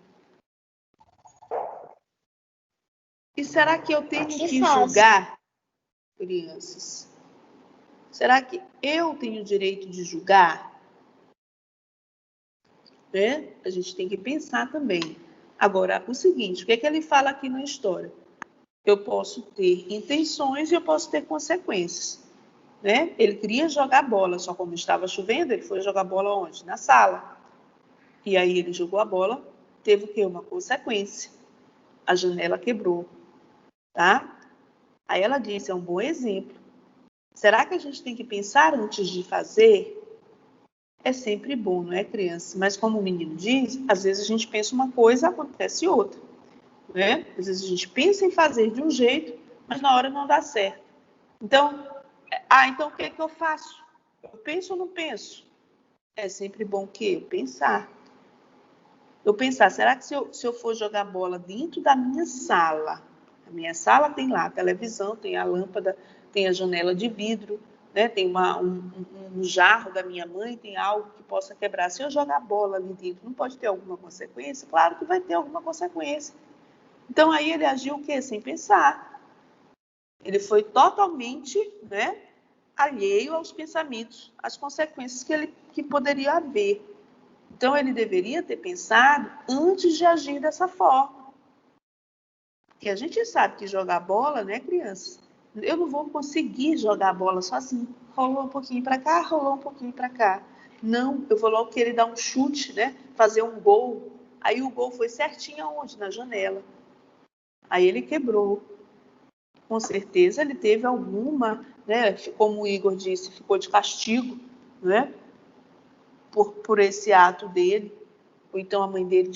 E será que eu tenho que faz. julgar, crianças? Será que eu tenho o direito de julgar? Né? A gente tem que pensar também. Agora, o seguinte, o que é que ele fala aqui na história? Eu posso ter intenções e eu posso ter consequências. Né? Ele queria jogar bola, só como estava chovendo, ele foi jogar bola onde? Na sala. E aí ele jogou a bola, teve o quê? Uma consequência. A janela quebrou. Tá? Aí ela disse, é um bom exemplo. Será que a gente tem que pensar antes de fazer? É sempre bom, não é, criança? Mas como o menino diz, às vezes a gente pensa uma coisa, acontece outra. Né? Às vezes a gente pensa em fazer de um jeito, mas na hora não dá certo. Então, então o que é que eu faço? Eu penso ou não penso? É sempre bom que eu pensar. Eu pensar, será que se eu for jogar bola dentro da minha sala, a minha sala tem lá a televisão, tem a lâmpada, tem a janela de vidro, né? Tem um jarro da minha mãe, tem algo que possa quebrar. Se eu jogar bola ali dentro, não pode ter alguma consequência? Claro que vai ter alguma consequência. Então, aí ele agiu o quê? Sem pensar. Ele foi totalmente, né, alheio aos pensamentos, às consequências que poderia haver. Então, ele deveria ter pensado antes de agir dessa forma. Porque a gente sabe que jogar bola, né, crianças? Eu não vou conseguir jogar a bola sozinho. Rolou um pouquinho para cá, rolou um pouquinho para cá. Não, eu vou logo querer dar um chute, né? Fazer um gol. Aí o gol foi certinho aonde? Na janela. Aí ele quebrou. Com certeza ele teve alguma, né? Como o Igor disse, ficou de castigo, né? Por esse ato dele. Ou então a mãe dele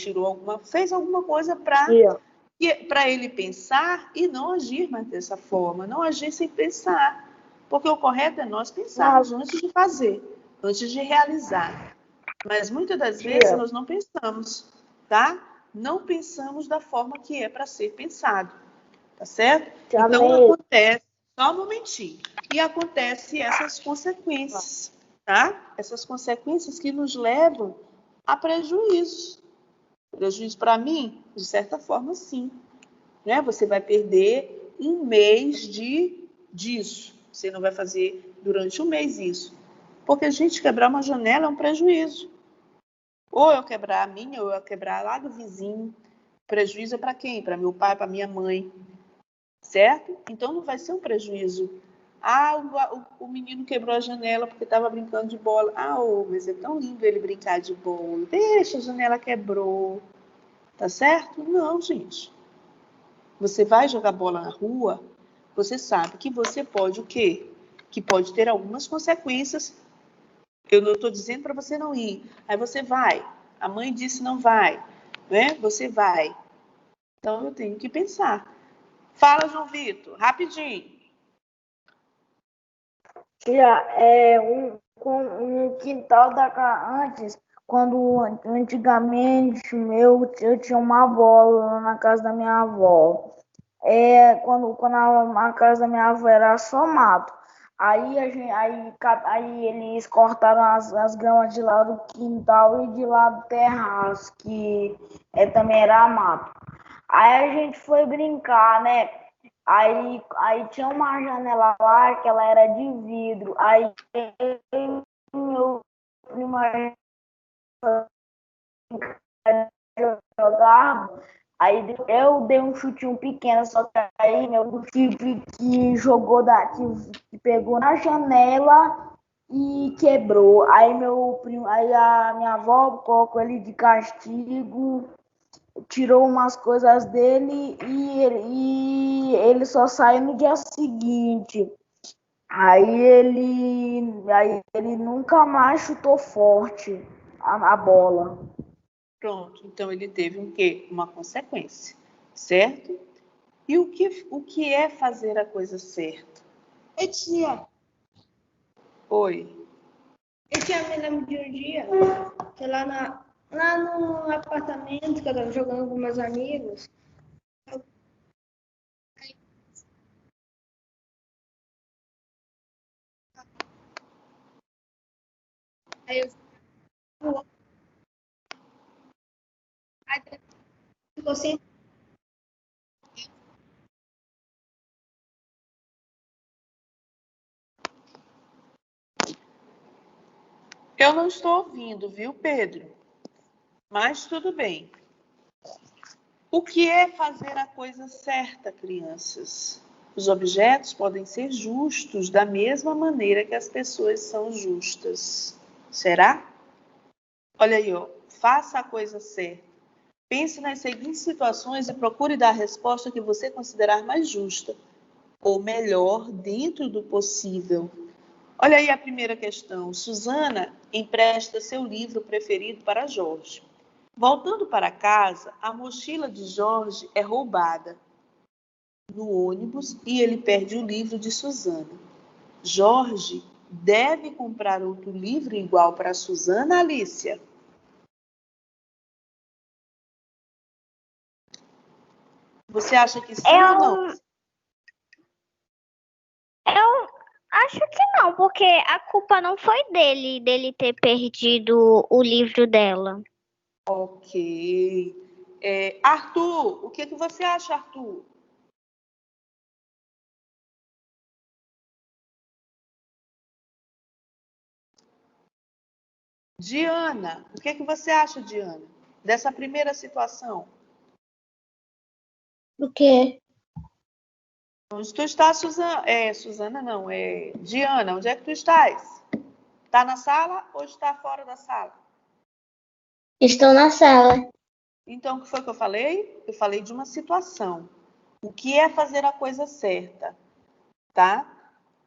fez alguma coisa para ele pensar e não agir mais dessa forma, não agir sem pensar. Porque o correto é nós pensarmos antes de fazer, antes de realizar. Mas muitas das vezes nós não pensamos, tá? Não pensamos da forma que é para ser pensado, tá certo? Então acontece, só um momentinho, e acontece essas consequências, tá? Essas consequências que nos levam a prejuízos. Prejuízo para mim, de certa forma, sim. Né? Você vai perder um mês disso. Você não vai fazer durante um mês isso. Porque a gente quebrar uma janela é um prejuízo. Ou eu quebrar a minha, ou eu quebrar lá do vizinho. Prejuízo é para quem? Para meu pai, para minha mãe. Certo? Então não vai ser um prejuízo. O menino quebrou a janela porque estava brincando de bola. Mas é tão lindo ele brincar de bola. Deixa, a janela quebrou. Tá certo? Não, gente. Você vai jogar bola na rua, você sabe que você pode o quê? Que pode ter algumas consequências. Eu não estou dizendo para você não ir. Aí você vai. A mãe disse não vai. Né? Você vai. Então eu tenho que pensar. Fala, João Vitor, rapidinho. Um quintal da casa antes, quando antigamente eu tinha uma bola na casa da minha avó. Quando a casa da minha avó era só mato. Aí eles cortaram as gramas de lá do quintal e de lá do terraço, que também era mato. Aí a gente foi brincar, né? Aí tinha uma janela lá que ela era de vidro. Aí meu primo jogava. Aí eu dei um chutinho pequeno, só que aí meu time que jogou que pegou na janela e quebrou. Aí meu primo, aí a minha avó colocou ele de castigo, tirou umas coisas dele e ele só saiu no dia seguinte. Aí ele nunca mais chutou forte a bola. Pronto, então ele teve um quê? Uma consequência, certo? E o que é fazer a coisa certa? Eu tinha, Oi. me lembro de um dia, que lá no apartamento que eu tava jogando com meus amigos, aí ficou sem. Eu não estou ouvindo, viu, Pedro? Mas tudo bem. O que é fazer a coisa certa, crianças? Os objetos podem ser justos da mesma maneira que as pessoas são justas. Será? Olha aí, ó. Faça a coisa certa. Pense nas seguintes situações e procure dar a resposta que você considerar mais justa, ou melhor, dentro do possível. Olha aí a primeira questão. Suzana empresta seu livro preferido para Jorge. Voltando para casa, a mochila de Jorge é roubada no ônibus e ele perde o livro de Suzana. Jorge deve comprar outro livro igual para Suzana, Alicia? Você acha que sim ou não? Eu acho que não, porque a culpa não foi dele ter perdido o livro dela. Ok. Arthur, o que você acha, Arthur? Diana, o que você acha, Diana, dessa primeira situação? O quê? Onde tu estás, Suzana? Suzana não, Diana, onde é que tu estás? Está na sala ou está fora da sala? Estou na sala. Então, o que foi que eu falei? Eu falei de uma situação. O que é fazer a coisa certa, tá?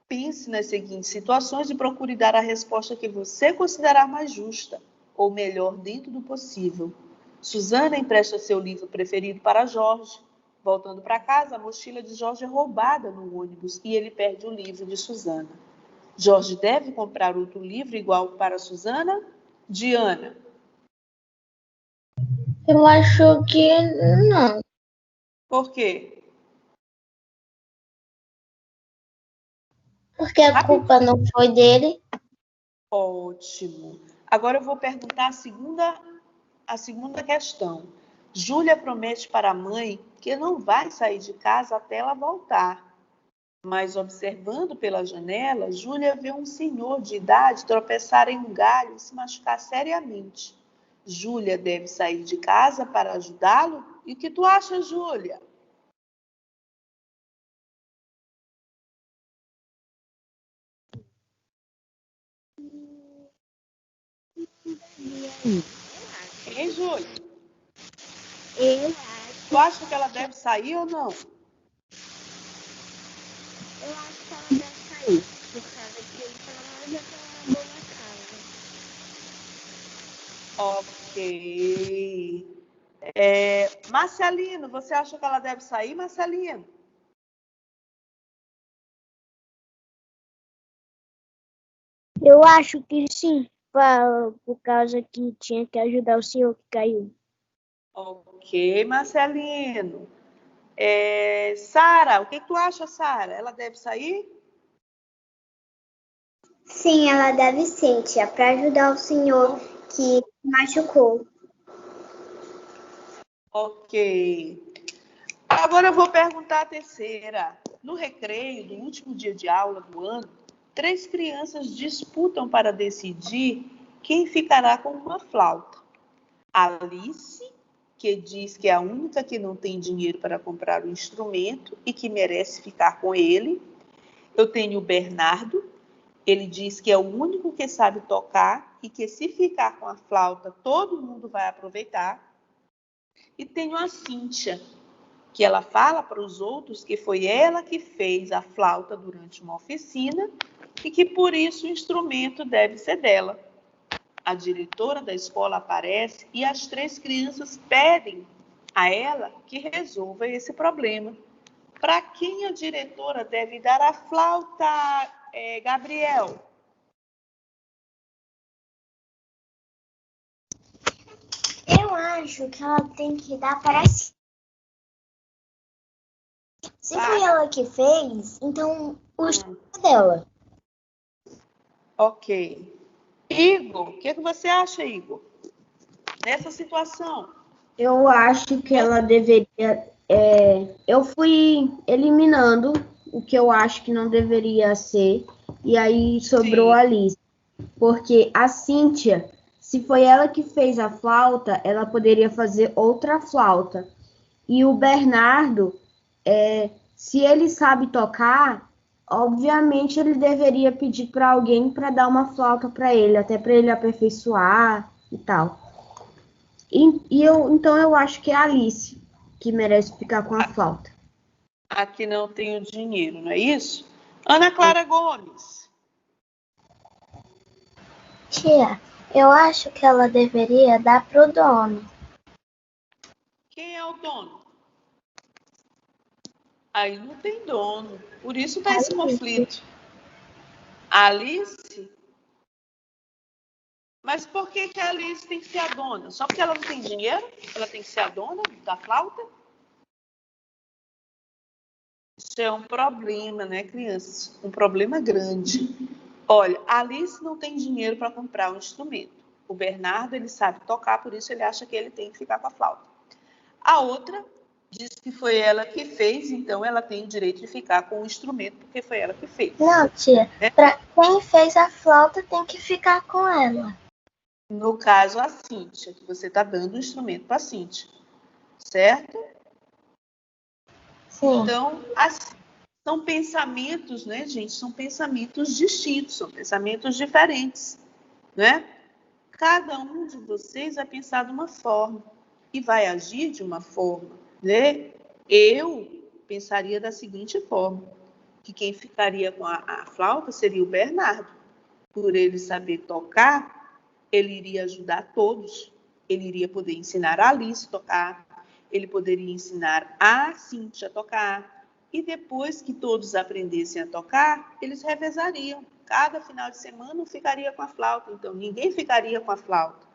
Pense nas seguintes situações e procure dar a resposta que você considerar mais justa, ou melhor, dentro do possível. Suzana empresta seu livro preferido para Jorge. Voltando para casa, a mochila de Jorge é roubada no ônibus e ele perde o livro de Suzana. Jorge deve comprar outro livro igual para Suzana? Diana? Eu acho que não. Por quê? Porque a culpa não foi dele. Ótimo. Agora eu vou perguntar a segunda questão. Júlia promete para a mãe que não vai sair de casa até ela voltar. Mas observando pela janela, Júlia vê um senhor de idade tropeçar em um galho e se machucar seriamente. Júlia deve sair de casa para ajudá-lo? E o que tu acha, Júlia? Hein, Júlia? Tu acha que ela deve sair ou não? Eu acho que ela deve sair, por causa que pelo menos eu tenho uma boa casa. Ok. Marcelino, você acha que ela deve sair, Marcelino? Eu acho que sim, por causa que tinha que ajudar o senhor que caiu. Ok, Marcelino. Sara, o que tu acha, Sara? Ela deve sair? Sim, ela deve sim, tia, para ajudar o senhor que machucou. Ok. Agora eu vou perguntar a terceira. No recreio do último dia de aula do ano, 3 crianças disputam para decidir quem ficará com uma flauta. Alice, que diz que é a única que não tem dinheiro para comprar o instrumento e que merece ficar com ele. Eu tenho o Bernardo, ele diz que é o único que sabe tocar e que se ficar com a flauta, todo mundo vai aproveitar. E tenho a Cíntia, que ela fala para os outros que foi ela que fez a flauta durante uma oficina e que por isso o instrumento deve ser dela. A diretora da escola aparece e as 3 crianças pedem a ela que resolva esse problema. Para quem a diretora deve dar a flauta, Gabriel? Eu acho que ela tem que dar para si. Se foi ela que fez, então o instrumento é dela. Ok. Igor, o que você acha, Igor? Nessa situação? Eu acho que ela deveria... eu fui eliminando o que eu acho que não deveria ser, e aí sobrou a Alice. Porque a Cíntia, se foi ela que fez a flauta, ela poderia fazer outra flauta. E o Bernardo, se ele sabe tocar, obviamente ele deveria pedir para alguém para dar uma flauta para ele, até para ele aperfeiçoar e tal. Então eu acho que é a Alice que merece ficar com a flauta. Aqui não tenho dinheiro, não é isso? Ana Clara Gomes. Tia, eu acho que ela deveria dar pro dono. Quem é o dono? Aí não tem dono. Por isso está esse conflito. Alice? Mas por que a Alice tem que ser a dona? Só porque ela não tem dinheiro? Ela tem que ser a dona da flauta? Isso é um problema, né, crianças? Um problema grande. Olha, a Alice não tem dinheiro para comprar um instrumento. O Bernardo, ele sabe tocar, por isso ele acha que ele tem que ficar com a flauta. A outra diz que foi ela que fez, então ela tem o direito de ficar com o instrumento, porque foi ela que fez. Não, tia. Pra quem fez a flauta tem que ficar com ela. No caso, a Cíntia, que você está dando o instrumento para a Cíntia. Certo? Sim. Então, são pensamentos, né, gente? São pensamentos distintos, são pensamentos diferentes, né? Cada um de vocês vai pensar de uma forma e vai agir de uma forma, né? Eu pensaria da seguinte forma, que quem ficaria com a flauta seria o Bernardo. Por ele saber tocar, ele iria ajudar todos. Ele iria poder ensinar a Alice a tocar, ele poderia ensinar a Cíntia a tocar, e depois que todos aprendessem a tocar, eles revezariam. Cada final de semana um ficaria com a flauta, então ninguém ficaria com a flauta,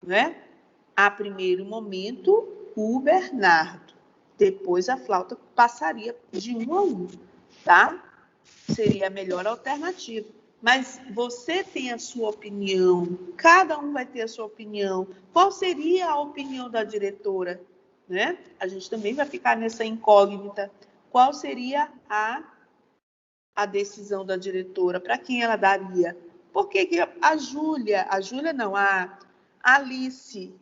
né? A primeiro momento, o Bernardo. Depois a flauta passaria de um a um, tá? Seria a melhor alternativa. Mas você tem a sua opinião, cada um vai ter a sua opinião. Qual seria a opinião da diretora? Né? A gente também vai ficar nessa incógnita. Qual seria a decisão da diretora? Para quem ela daria? Por que a Alice,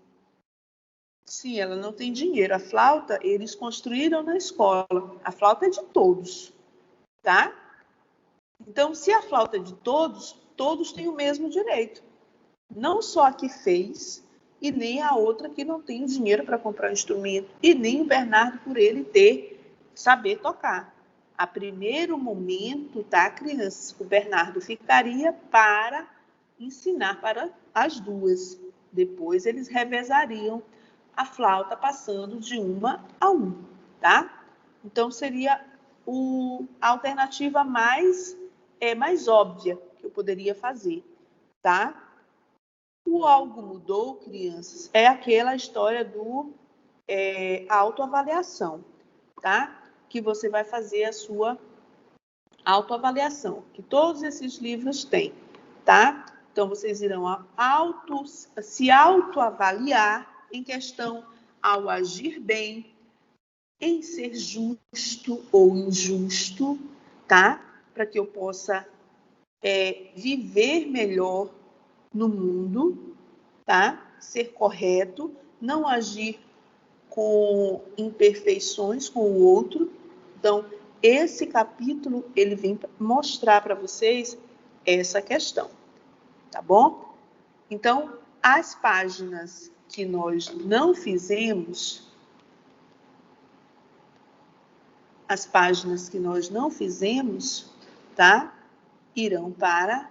sim, ela não tem dinheiro. A flauta, eles construíram na escola. A flauta é de todos, tá? Então, se a flauta é de todos, todos têm o mesmo direito. Não só a que fez, e nem a outra que não tem o dinheiro para comprar o instrumento, e nem o Bernardo por ele saber tocar. A primeiro momento, tá, crianças? O Bernardo ficaria para ensinar para as duas. Depois eles revezariam a flauta passando de uma a um, tá? Então seria a alternativa mais óbvia que eu poderia fazer, tá? O algo mudou, crianças, é aquela história do autoavaliação, tá? Que você vai fazer a sua autoavaliação, que todos esses livros têm, tá? Então, vocês irão se autoavaliar em questão ao agir bem, em ser justo ou injusto, tá? Para que eu possa viver melhor no mundo, tá? Ser correto, não agir com imperfeições com o outro. Então, esse capítulo, ele vem mostrar para vocês essa questão, tá bom? Então, as páginas que nós não fizemos, tá? Irão para